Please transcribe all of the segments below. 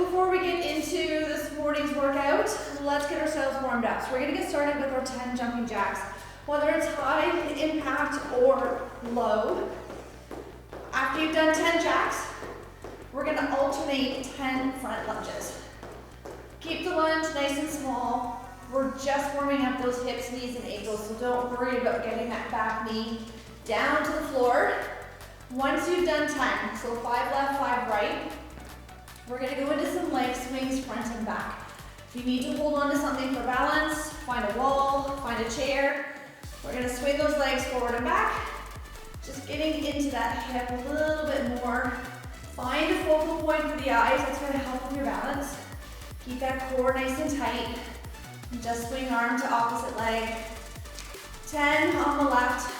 before we get into this morning's workout, let's get ourselves warmed up. So we're gonna get started with our 10 jumping jacks. Whether it's high impact or low, after you've done 10 jacks, we're gonna alternate 10 front lunges. Keep the lunge nice and small. We're just warming up those hips, knees, and ankles, so don't worry about getting that back knee down to the floor. Once you've done 10, so 5 left, 5 right, we're gonna go into some leg swings, front and back. If you need to hold on to something for balance, find a wall, find a chair. We're gonna swing those legs forward and back, just getting into that hip a little bit more. Find a focal point for the eyes, that's gonna help with your balance. Keep that core nice and tight. And just swing arm to opposite leg. 10 on the left,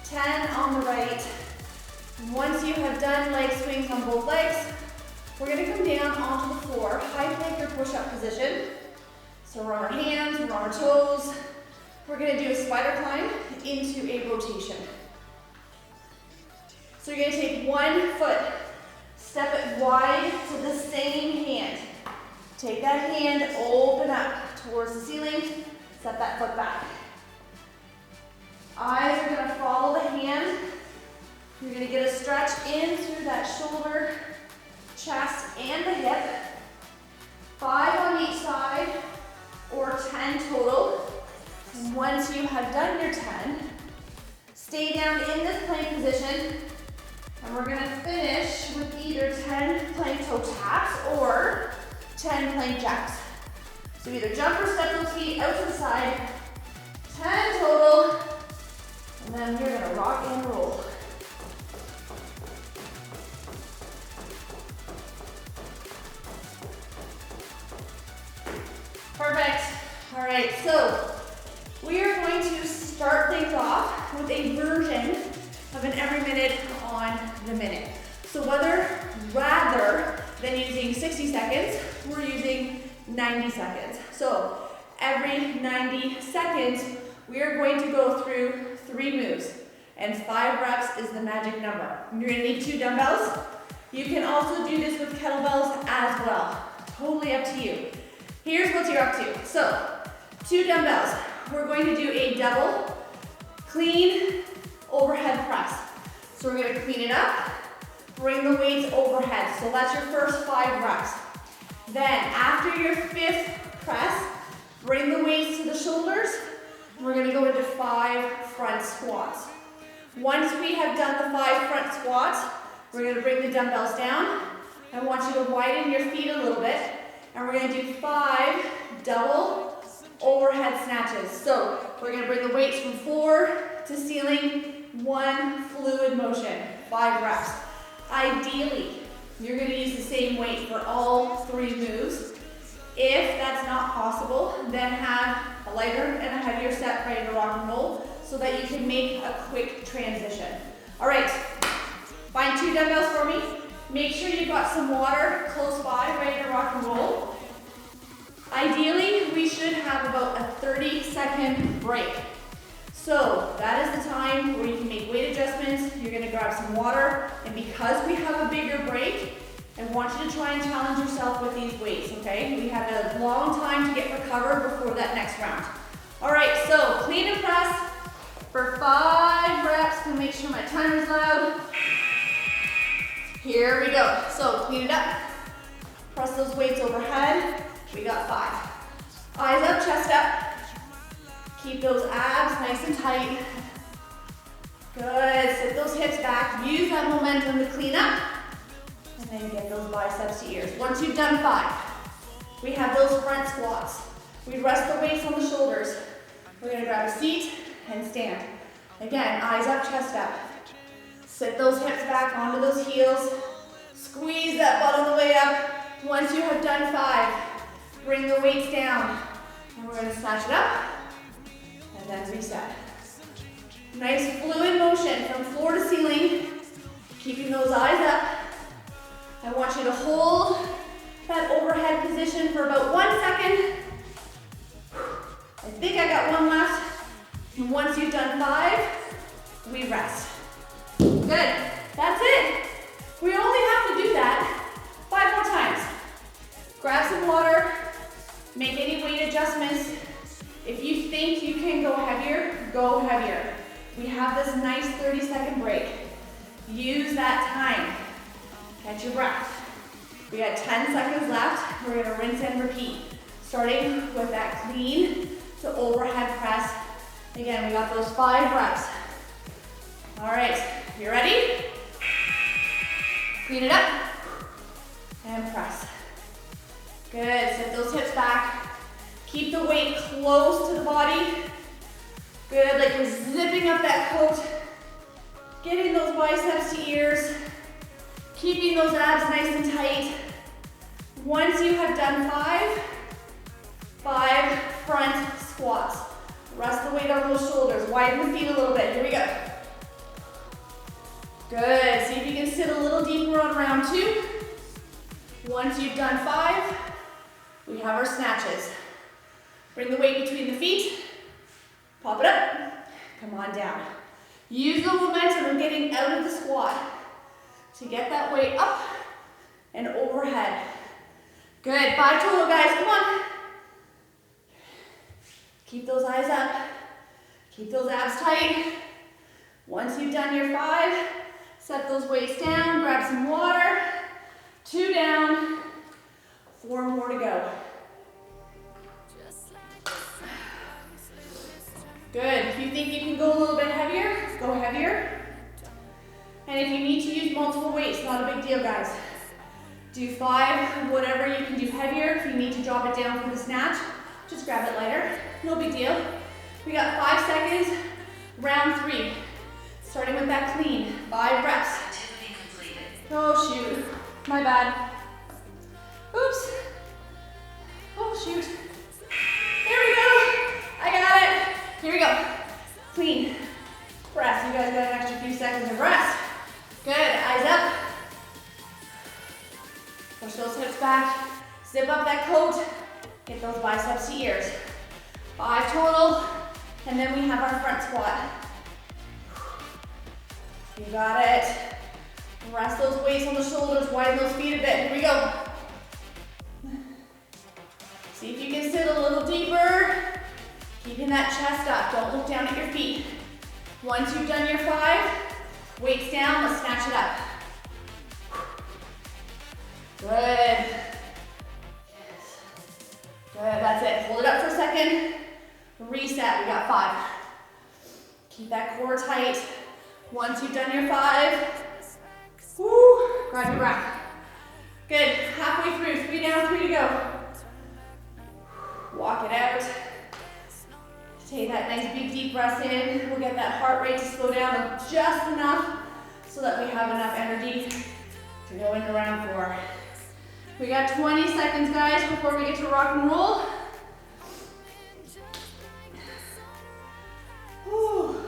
10 on the right. Once you have done leg swings on both legs, we're gonna come down onto the floor, high plank or push-up position. So we're on our hands, we're on our toes. We're gonna do a spider climb into a rotation. So you're gonna take one foot, step it wide to the same hand. Take that hand, open up towards the ceiling, set that foot back. Eyes are gonna follow the hand. You're gonna get a stretch in through that shoulder, chest, and the hip. 5 on each side, or 10 total. And once you have done your 10, stay down in this plank position, and we're gonna finish with either 10 plank toe taps or 10 plank jacks. So either jump or step those feet out to the side, 10 total, and then you're gonna rock and roll. Perfect. All right, so we are going to start things off with a version of an every minute on the minute. So rather than using 60 seconds, we're using 90 seconds. So every 90 seconds, we are going to go through 3 moves, and 5 reps is the magic number. You're gonna need 2 dumbbells. You can also do this with kettlebells as well. Totally up to you. Here's what you're up to. So 2 dumbbells. We're going to do a double clean overhead press. So we're gonna clean it up, bring the weights overhead. So that's your first 5 reps. Then after your 5th press, bring the weights to the shoulders. We're gonna go into 5 front squats. Once we have done the 5 front squats, we're gonna bring the dumbbells down. I want you to widen your feet a little bit, and we're gonna do 5 double overhead snatches. So we're gonna bring the weights from floor to ceiling, 1 fluid motion, 5 reps. Ideally, you're gonna use the same weight for all 3 moves. If that's not possible, then have a lighter and a heavier set ready to rock and roll so that you can make a quick transition. All right, find 2 dumbbells for me. Make sure you've got some water close by, ready to rock and roll. Ideally, we should have about a 30-second break. So that is the time where you can make weight adjustments. You're gonna grab some water, and because we have a bigger break, I want you to try and challenge yourself with these weights, okay? We have a long time to get recovered before that next round. All right, so clean and press for 5 reps. Gonna make sure my timer's loud. Here we go. So clean it up. Press those weights overhead. We got 5. Eyes up, chest up. Keep those abs nice and tight. Good. Sit those hips back. Use that momentum to clean up. And then get those biceps to ears. Once you've done 5, we have those front squats. We rest the weights on the shoulders. We're gonna grab a seat and stand. Again, eyes up, chest up. Sit those hips back onto those heels. Squeeze that butt on the way up. Once you have done 5, bring the weights down. And we're gonna snatch it up. And then reset. Nice fluid motion from floor to ceiling. Keeping those eyes up. I want you to hold that overhead position for about 1 second. I think I got 1 left. And once you've done 5, we rest. Good. That's it. We only have to do that 5 more times. go heavier. We have this nice 30-second break. Use that time. Catch your breath. We got 10 seconds left. We're gonna rinse and repeat. Starting with that clean to overhead press. Again, we got those 5 reps. All right, you ready? Clean it up and press. Good, sit those hips back. Keep the weight close to the body. Good, like we're zipping up that coat. Getting those biceps to ears. Keeping those abs nice and tight. Once you have done 5 front squats. Rest the weight on those shoulders. Widen the feet a little bit. Here we go. Good. See if you can sit a little deeper on round 2. Once you've done 5, we have our snatches. Bring the weight between the feet. Pop it up. Come on down. Use the momentum of getting out of the squat to get that weight up and overhead. Good. 5 total, guys. Come on. Keep those eyes up. Keep those abs tight. Once you've done your 5, set those weights down, grab some water. 2 down, 4 more to go. Good. If you think you can go a little bit heavier, go heavier. And if you need to use multiple weights, not a big deal, guys. Do 5, whatever you can do heavier. If you need to drop it down for the snatch, just grab it lighter. No big deal. We got 5 seconds, round 3. Starting with that clean, 5 reps. Activity completed. Oh shoot, my bad. Oops. Oh shoot. There we go. I got it. Here we go. Clean. Rest. You guys got an extra few seconds of rest. Good. Eyes up. Push those hips back. Zip up that coat. Get those biceps to ears. 5 total. And then we have our front squat. You got it. Rest those weights on the shoulders. Widen those feet a bit. Here we go. See if you can sit a little deeper. Keeping that chest up. Don't look down at your feet. Once you've done your 5, weights down, let's snatch it up. Good. Good, that's it. Hold it up for a second. Reset, we got 5. Keep that core tight. Once you've done your 5, woo, grab your breath. Good, halfway through, 3 down, 3 to go. Walk it out. Take that nice big deep breath in. We'll get that heart rate to slow down just enough so that we have enough energy to go into round 4. We got 20 seconds, guys, before we get to rock and roll. Whew.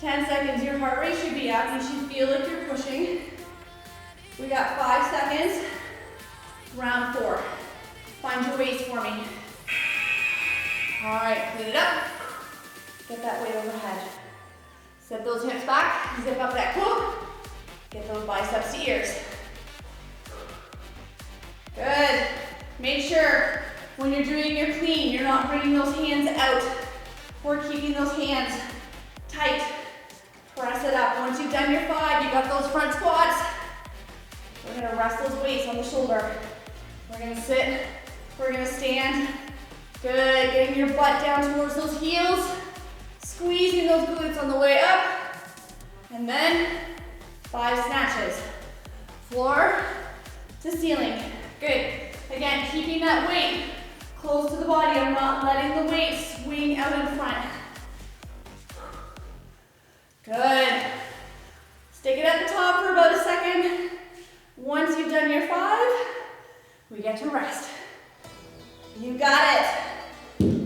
10 seconds, your heart rate should be up. You should feel like you're pushing. We got 5 seconds, round 4. Find your weights for me. All right, clean it up. Get that weight overhead. Set those hips back, zip up that coat. Get those biceps to ears. Good. Make sure when you're doing your clean, you're not bringing those hands out. We're keeping those hands tight. Press it up. Once you've done your 5, you got those front squats. We're gonna rest those weights on the shoulder. We're gonna sit, we're gonna stand. Good, getting your butt down towards those heels. Squeezing those glutes on the way up. And then 5 snatches. Floor to ceiling. Good. Again, keeping that weight close to the body. I'm not letting the weight swing out in front. Good. Stick it at the top for about a second. Once you've done your 5, we get to rest. You got it.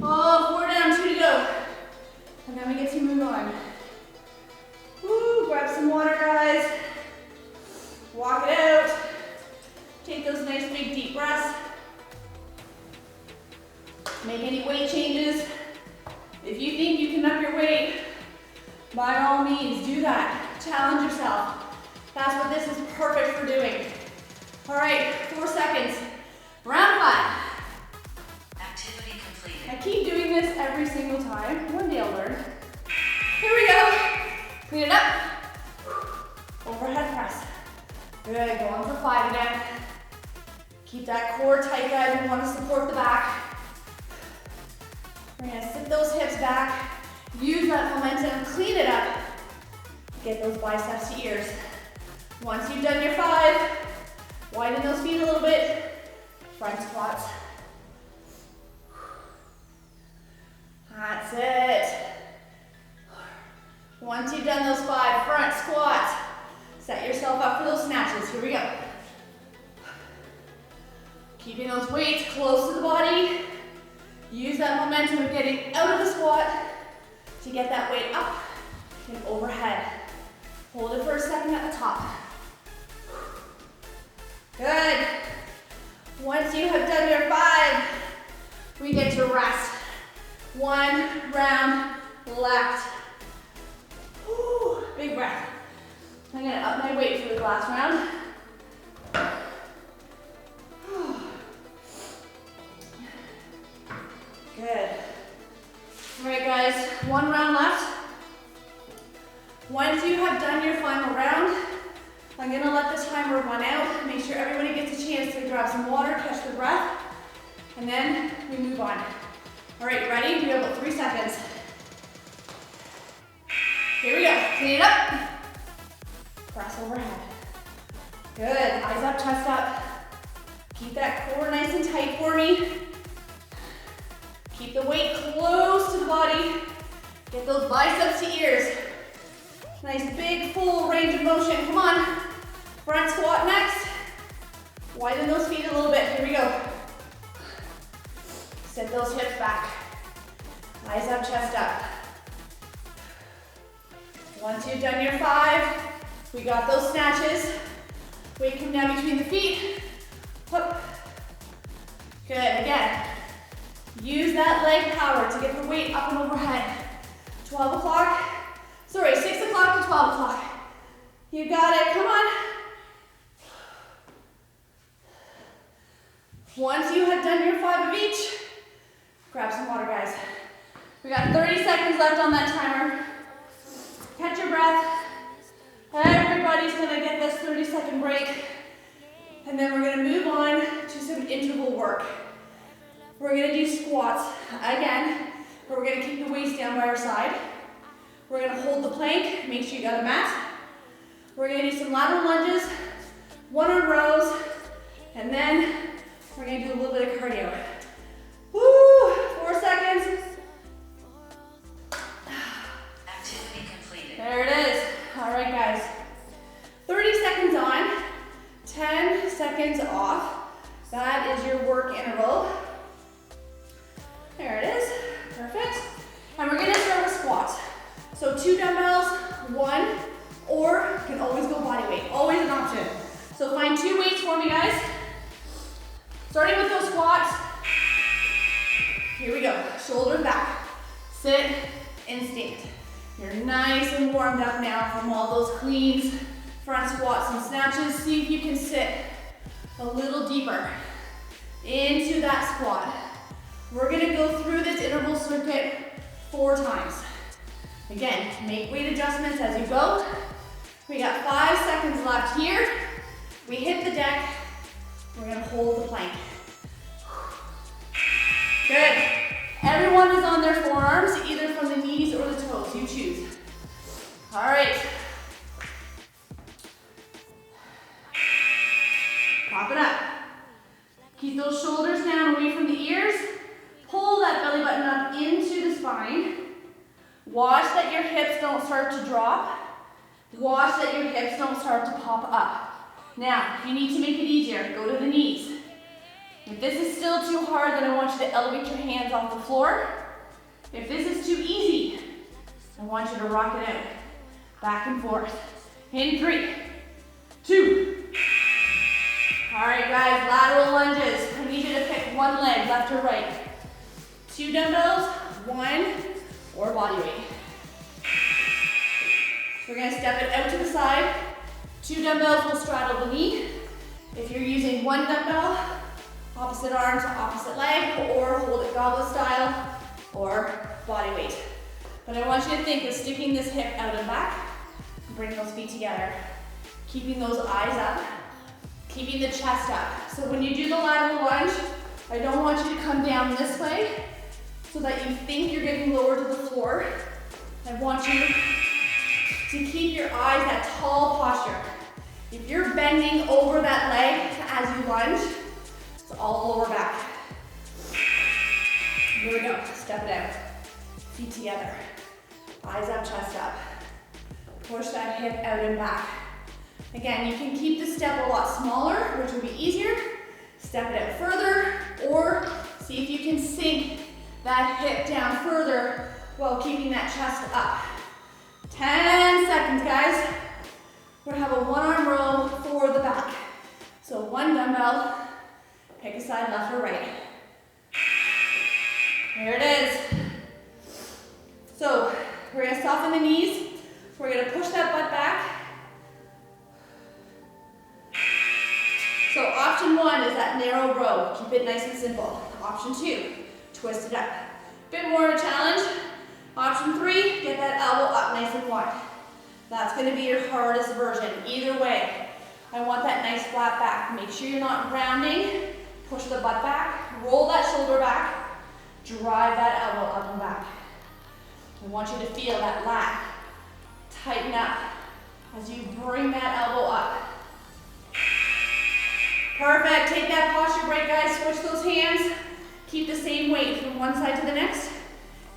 Oh, 4 down, 2 to go. And then we get to move on. Woo, grab some water, guys. Walk it out. Take those nice big deep breaths. Make any weight changes. If you think you can up your weight, by all means, do that. Challenge yourself. That's what this is perfect for doing. All right, 4 seconds. Round 5. Activity completed. I keep doing this every single time. One day I'll learn. Good, going for 5 again. Keep that core tight, guys. We want to support the back. We're gonna sit those hips back. Use that momentum, clean it up. Get those biceps to ears. Once you've done your 5, widen those feet a little bit. Front squats. That's it. Once you've done those 5, front squats. Set yourself up for those snatches. Here we go. Keeping those weights close to the body. Use that momentum of getting out of the squat to get that weight up and overhead. Hold it for a second at the top. Good. Once you have done your 5, we get to rest. 1 round left. Woo, big breath. I'm gonna up my weight for the last round. Good. All right, guys, 1 round left. Once you have done your final round, I'm gonna let the timer run out. Make sure everybody gets a chance to grab some water, catch their breath, and then we move on. All right, ready? We have about 3 seconds. Here we go. Clean it up. Press overhead. Good. Eyes up, chest up. Keep that core nice and tight for me. Keep the weight close to the body. Get those biceps to ears. Nice big full range of motion. Come on. Front squat next. Widen those feet a little bit. Here we go. Sit those hips back. Eyes up, chest up. Once you've done your 5, we got those snatches. Weight come down between the feet. Whoop. Good, again. Use that leg power to get the weight up and overhead. 6 o'clock to 12 o'clock. You got it, come on. Once you have done your 5 of each, grab some water, guys. We got 30 seconds left on that timer. Catch your breath. Everybody's gonna get this 30-second break. And then we're gonna move on to some interval work. We're gonna do squats again, but we're gonna keep the weights down by our side. We're gonna hold the plank, make sure you got a mat. We're gonna do some lateral lunges, 1-arm rows, and then we're gonna do a little bit of cardio. Woo, 4 seconds. Activity completed. There it is. All right, guys. 30 seconds on, 10 seconds off. That is your work interval. There it is. Perfect. And we're gonna start with squats. So 2 dumbbells, 1, or you can always go body weight. Always an option. So find 2 weights for me, guys. Starting with those squats. Here we go. Shoulders back. Sit, instinct. You're nice and warmed up now from all those cleans, front squats and snatches. See if you can sit a little deeper into that squat. We're gonna go through this interval circuit 4 times. Again, make weight adjustments as you go. We got 5 seconds left here. We hit the deck. We're gonna hold the plank. Good. Everyone is on their forearms, either from the knees or the toes. You choose. All right. Pop it up. Keep those shoulders down away from the ears. Pull that belly button up into the spine. Watch that your hips don't start to drop. Watch that your hips don't start to pop up. Now, if you need to make it easier, go to the knees. If this is still too hard, then I want you to elevate your hands off the floor. If this is too easy, I want you to rock it out. Back and forth. In 3, 2. All right, guys, lateral lunges. I need you to pick one leg, left or right. 2 dumbbells, 1, or body weight. So we're gonna step it out to the side. 2 dumbbells will straddle the knee. If you're using 1 dumbbell, opposite arm to opposite leg, or hold it goblet style, or body weight. But I want you to think of sticking this hip out and back, and bring those feet together. Keeping those eyes up, keeping the chest up. So when you do the lateral lunge, I don't want you to come down this way so that you think you're getting lower to the floor. I want you to keep your eyes that tall posture. If you're bending over that leg as you lunge, it's all lower back. Here we go, step it out. Feet together, eyes up, chest up. Push that hip out and back. Again, you can keep the step a lot smaller, which will be easier. Step it out further, or see if you can sink that hip down further while keeping that chest up. 10 seconds, guys. We're gonna have a one-arm row for the back. So one dumbbell, pick a side, left or right. There it is. So we're gonna soften the knees. We're gonna push that butt back. So option one is that narrow row. Keep it nice and simple. Option two, twist it up. Bit more of a challenge. Option three, get that elbow up nice and wide. That's gonna be your hardest version. Either way, I want that nice flat back. Make sure you're not rounding. Push the butt back, roll that shoulder back, drive that elbow up and back. I want you to feel that lat tighten up as you bring that elbow up. Perfect, take that posture break, guys. Switch those hands. Keep the same weight from one side to the next.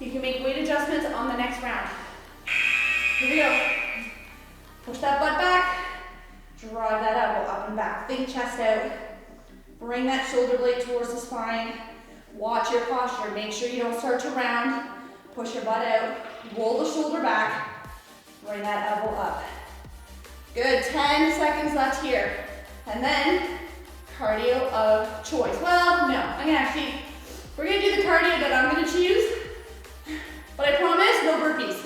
You can make weight adjustments on the next round. Here we go. Push that butt back, drive that elbow up and back. Think chest out. Bring that shoulder blade towards the spine. Watch your posture. Make sure you don't start to round. Push your butt out. Roll the shoulder back. Bring that elbow up. Good, 10 seconds left here. And then, cardio of choice. Well, no, we're gonna do the cardio that I'm gonna choose, but I promise, no burpees.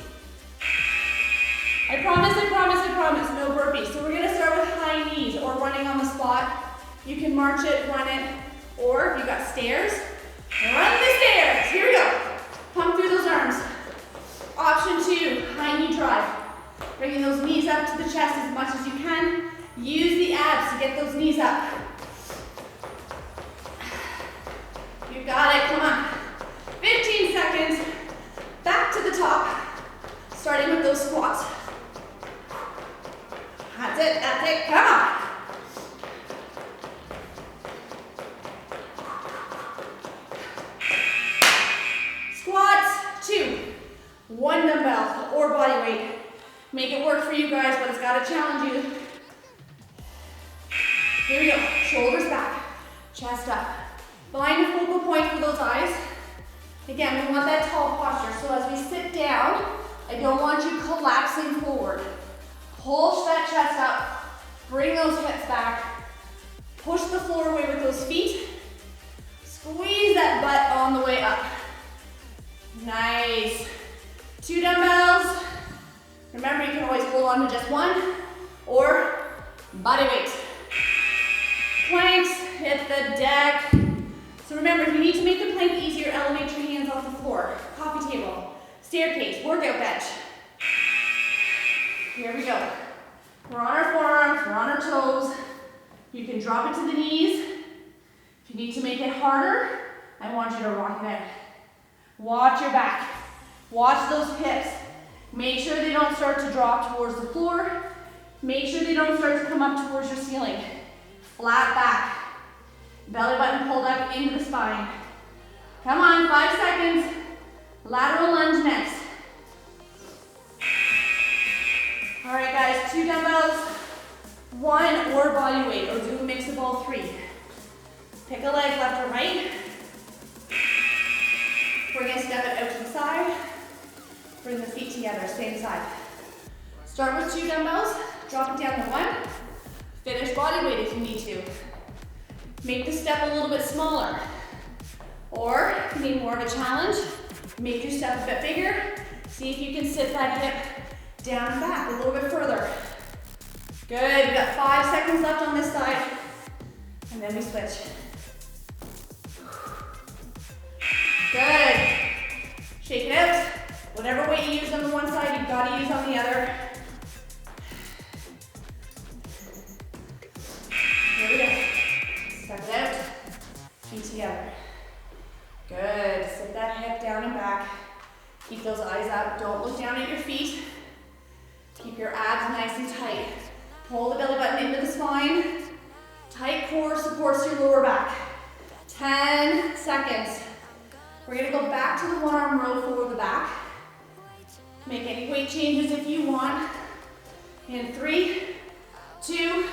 I promise, no burpees. So we're gonna start with high knees or running on the spot. You can march it, run it, or if you've got stairs, run the stairs. Here we go. Pump through those arms. Option two, high knee drive. Bringing those knees up to the chest as much as you can. Use the abs to get those knees up. You got it, come on. 15 seconds, back to the top, starting with those squats. That's it, come on. Squats, 2. 1 dumbbell or body weight. Make it work for you guys, but it's gotta challenge you. Here we go, shoulders back, chest up. Find a focal point for those eyes. Again, we want that tall posture, so as we sit down, I don't want you collapsing forward. Push that chest up, bring those hips back, push the floor away with those feet, squeeze that butt on the way up. Nice. 2 dumbbells. Remember, you can always hold on to just one, or body weight. Planks, hit the deck. So remember, if you need to make the plank easier, elevate your hands off the floor. Coffee table, staircase, workout bench. Here we go. We're on our forearms, we're on our toes. You can drop it to the knees. If you need to make it harder, I want you to rock it out. Watch your back. Watch those hips. Make sure they don't start to drop towards the floor. Make sure they don't start to come up towards your ceiling. Flat back. Belly button pulled up into the spine. Come on, 5 seconds. Lateral lunge next. All right, guys, 2 dumbbells, 1 or body weight, or do a mix of all 3. Pick a leg, left or right. We're gonna step it out to the side. Bring the feet together, same side. Start with 2 dumbbells, drop it down to 1. Finish body weight if you need to. Make the step a little bit smaller. Or, if you need more of a challenge, make your step a bit bigger. See if you can sit that hip down and back a little bit further. Good, we got 5 seconds left on this side. And then we switch. Good. Shake it out. Whatever weight you use on the one side, you've got to use on the other. Here we go. Keep those eyes up. Don't look down at your feet. Keep your abs nice and tight. Pull the belly button into the spine. Tight core supports your lower back. 10 seconds. We're gonna go back to the one-arm row for the back. Make any weight changes if you want. In 3, 2.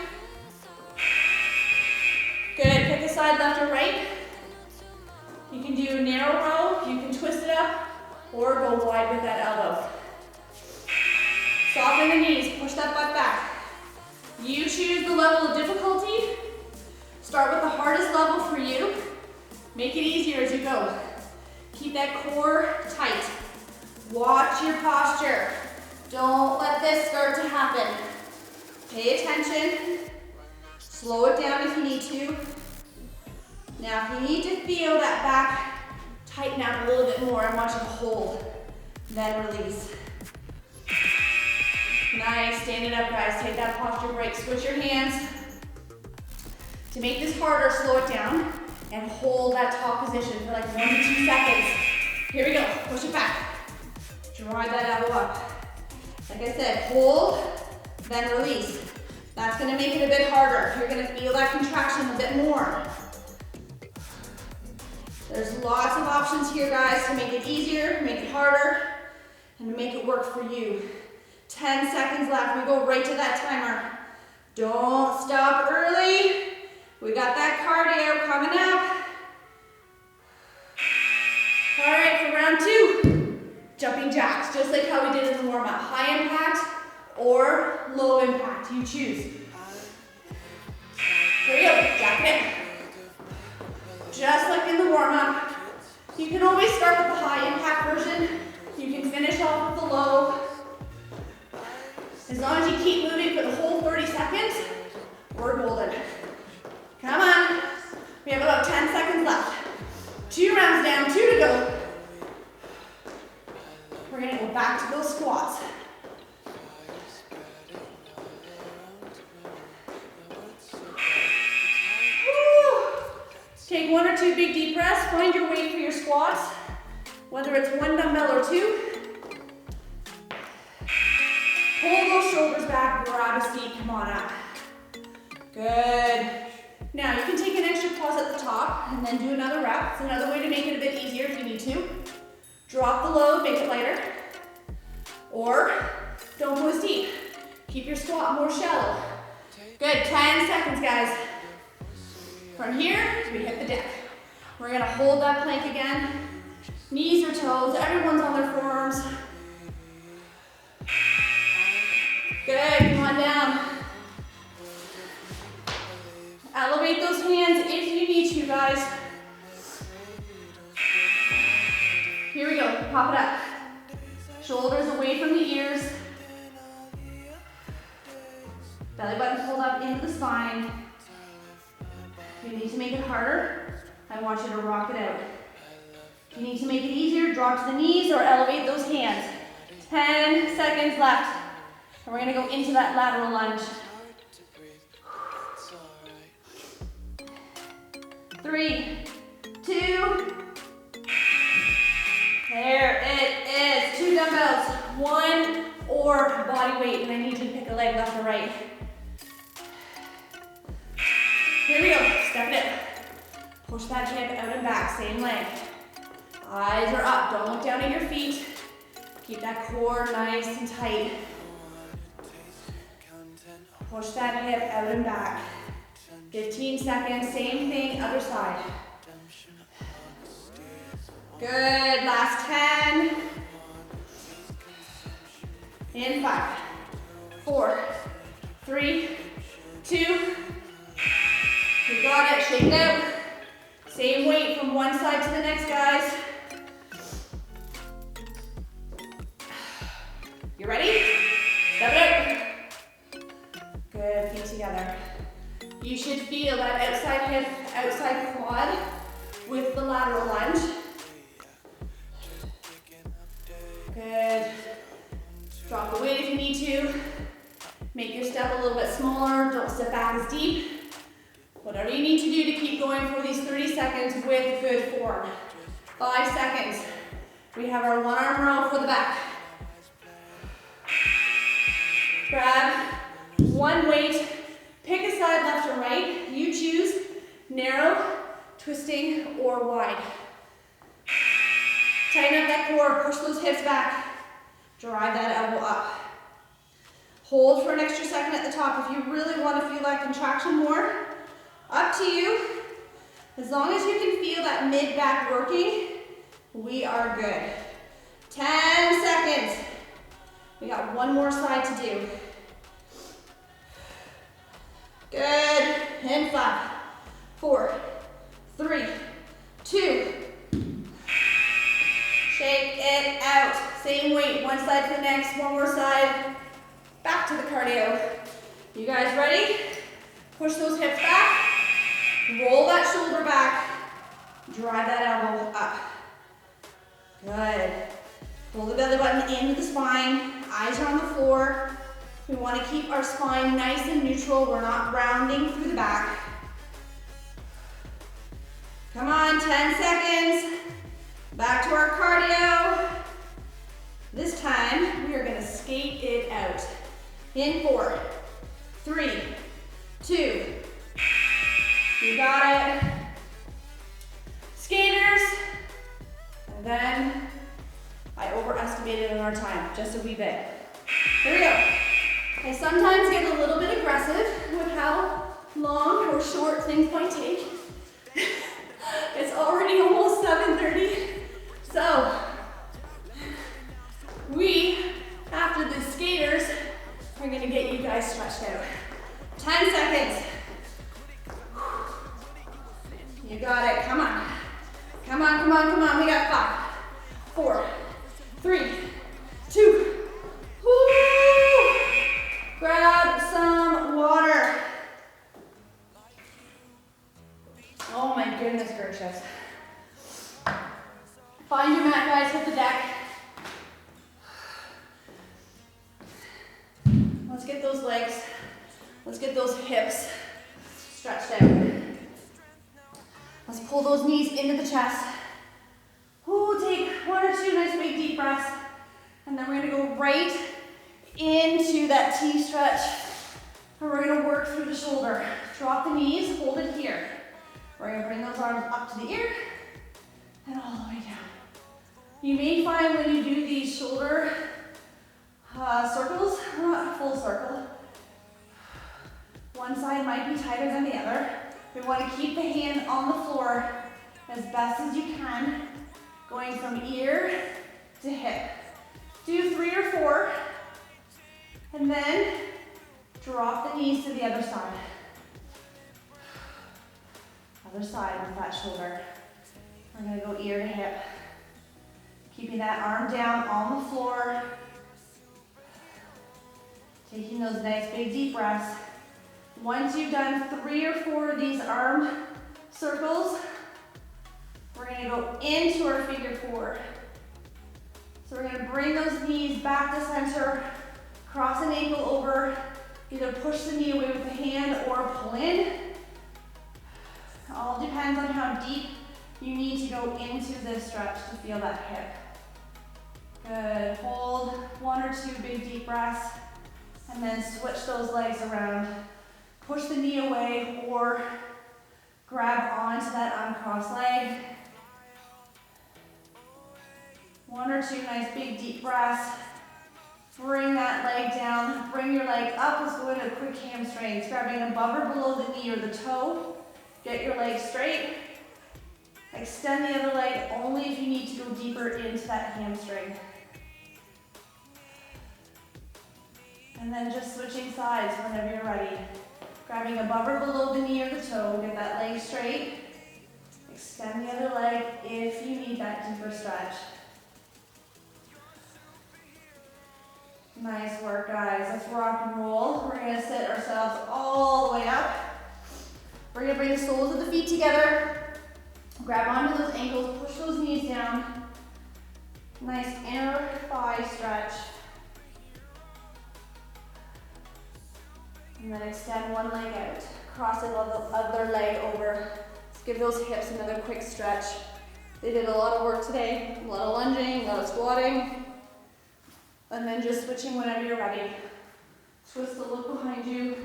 Good, pick a side, left or right. You can do narrow row, you can twist it up, or go wide with that elbow. Soften the knees, push that butt back. You choose the level of difficulty. Start with the hardest level for you. Make it easier as you go. Keep that core tight. Watch your posture. Don't let this start to happen. Pay attention. Slow it down if you need to. Now, if you need to feel that back tighten up a little bit more, I want you to hold, then release. Nice, stand it up, guys. Take that posture break. Switch your hands. To make this harder, slow it down and hold that top position for like 1 to 2 seconds. Here we go, push it back. Drive that elbow up. Like I said, hold, then release. That's gonna make it a bit harder. You're gonna feel that contraction a bit more. There's lots of options here, guys, to make it easier, make it harder, and to make it work for you. 10 seconds left. We go right to that timer. Don't stop early. We got that cardio coming up. All right, for round 2, jumping jacks, just like how we did in the warm-up. High impact or low impact, you choose. Here we go, jack it. Just like in the warm-up. You can always start with the high impact version. You can finish off with the low. As long as you keep moving for the whole 30 seconds, we're golden. Come on. We have about 10 seconds left. 2 rounds down, 2 to go. We're gonna go back to those squats. Woo. Take 1 or 2 big deep breaths. Find your weight for your squats, whether it's 1 dumbbell or 2. Pull those shoulders back, grab a seat, come on up. Good. Now you can take an extra pause at the top and then do another rep. It's another way to make it a bit easier if you need to. Drop the load, make it lighter. Or don't go as deep. Keep your squat more shallow. Good, 10 seconds, guys. From here, we hit the deck. We're gonna hold that plank again. Knees or toes, everyone's on their forearms. Good, come on down. Elevate those hands if you need to, guys. Here we go, pop it up. Shoulders away from the ears. Belly button pulled up into the spine. If you need to make it harder, I want you to rock it out. If you need to make it easier, drop to the knees or elevate those hands. 10 seconds left. And we're gonna go into that lateral lunge. 3, 2, there it is. 2 dumbbells, 1 or body weight, and I need you to pick a leg left or right. Here we go, step it in. Push that hip out and back, same leg. Eyes are up, don't look down at your feet. Keep that core nice and tight. Push that hip out and back. 15 seconds, same thing, other side. Good, last 10. In 5, 4, 3, 2. You got it, shake it out. Same weight from one side to the next, guys. You ready? Step it out. Good, feet together. You should feel that outside hip, outside quad with the lateral lunge. Good. Drop the weight if you need to. Make your step a little bit smaller. Don't step back as deep. Whatever you need to do to keep going for these 30 seconds with good form. 5 seconds. We have our one arm row for the back. Grab one weight, pick a side, left or right. You choose, narrow, twisting, or wide. Tighten up that core, push those hips back. Drive that elbow up. Hold for an extra second at the top. If you really want to feel that contraction more, up to you. As long as you can feel that mid-back working, we are good. 10 seconds. We got one more side to do. Good. And 5, 4, 3, 2. Shake it out. Same weight, one side to the next, one more side. Back to the cardio. You guys ready? Push those hips back. Roll that shoulder back. Drive that elbow up. Good. Pull the belly button into the spine. Eyes are on the floor. We want to keep our spine nice and neutral. We're not rounding through the back. Come on, 10 seconds. Back to our cardio. This time, we are going to skate it out. In 4, 3, 2. You got it. Skaters. And then I overestimated on our time, just a wee bit. Here we go. I sometimes get a little bit aggressive with how long or short things might take. It's already almost 7:30. So, after the skaters, are gonna get you guys stretched out. 10 seconds. You got it, come on. Come on, come on, come on. We got 5, 4, 3, 2. Woo! Grab some water. Oh my goodness gracious. Find your mat, guys, hit the deck. Let's get those legs, let's get those hips stretched out. Let's pull those knees into the chest. Ooh, take 1 or 2 nice big deep breaths. And then we're gonna go right into that T stretch. And we're gonna work through the shoulder. Drop the knees, hold it here. We're gonna bring those arms up to the ear and all the way down. You may find when you do these shoulder circles, not a full circle, one side might be tighter than the other. We want to keep the hand on the floor as best as you can, going from ear to hip. Do 3 or 4, and then drop the knees to the other side. Other side with that shoulder. We're going to go ear to hip. Keeping that arm down on the floor. Taking those nice big deep breaths. Once you've done 3 or 4 of these arm circles, we're going to go into our figure 4. So we're going to bring those knees back to center, cross an ankle over, either push the knee away with the hand or pull in. It all depends on how deep you need to go into this stretch to feel that hip. Good, hold 1 or 2 big deep breaths, and then switch those legs around. Push the knee away or grab onto that uncrossed leg. 1 or 2 nice big deep breaths. Bring that leg down, bring your leg up. Let's go into quick hamstrings, grabbing above or below the knee or the toe. Get your leg straight. Extend the other leg only if you need to go deeper into that hamstring. And then just switching sides whenever you're ready. Grabbing above or below the knee or the toe, get that leg straight. Extend the other leg if you need that deeper stretch. Nice work, guys. Let's rock and roll. We're gonna sit ourselves all the way up. We're gonna bring the soles of the feet together. Grab onto those ankles, push those knees down. Nice inner thigh stretch. And then extend one leg out. Cross the other leg over. Let's give those hips another quick stretch. They did a lot of work today, a lot of lunging, a lot of squatting, and then just switching whenever you're ready. Twist the look behind you.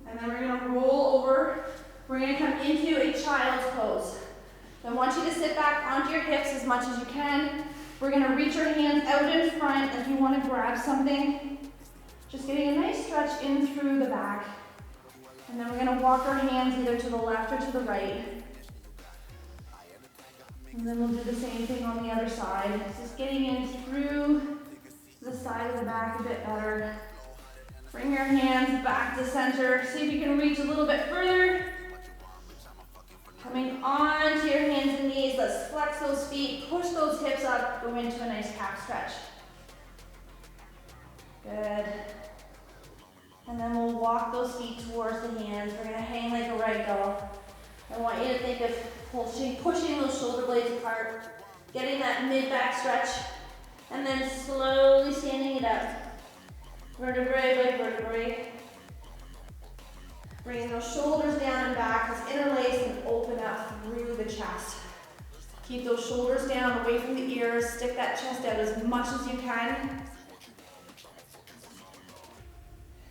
And then we're gonna roll over. We're gonna come into a child's pose. I want you to sit back onto your hips as much as you can. We're gonna reach our hands out in front if you wanna grab something. Just getting a nice stretch in through the back. And then we're gonna walk our hands either to the left or to the right. And then we'll do the same thing on the other side. Just getting in through the side of the back a bit better. Bring your hands back to center. See if you can reach a little bit further. Coming onto your hands and knees. Let's flex those feet, push those hips up, go into a nice calf stretch. Good. And then we'll walk those feet towards the hands. We're gonna hang like a ragdoll. I want you to think of pushing those shoulder blades apart, getting that mid-back stretch, and then slowly standing it up. Vertebrae by vertebrae. Bringing those shoulders down and back. Let's interlace and open up through the chest. Keep those shoulders down, away from the ears. Stick that chest out as much as you can.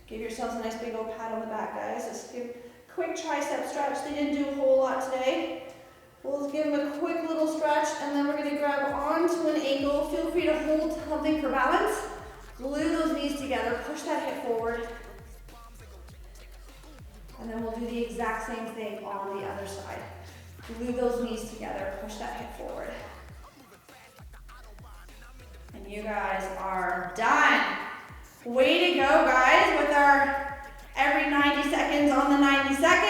Give yourselves a nice big old pat on the back, guys. Let's do a quick tricep stretch. They didn't do a whole lot today. We'll give them a quick little stretch, and then we're going to grab onto an ankle. Feel free to hold something for balance. Glue those knees together. Push that hip forward. And then we'll do the exact same thing on the other side. Glue those knees together. Push that hip forward. And you guys are done. Way to go, guys, with our every 90 seconds on the 90 seconds.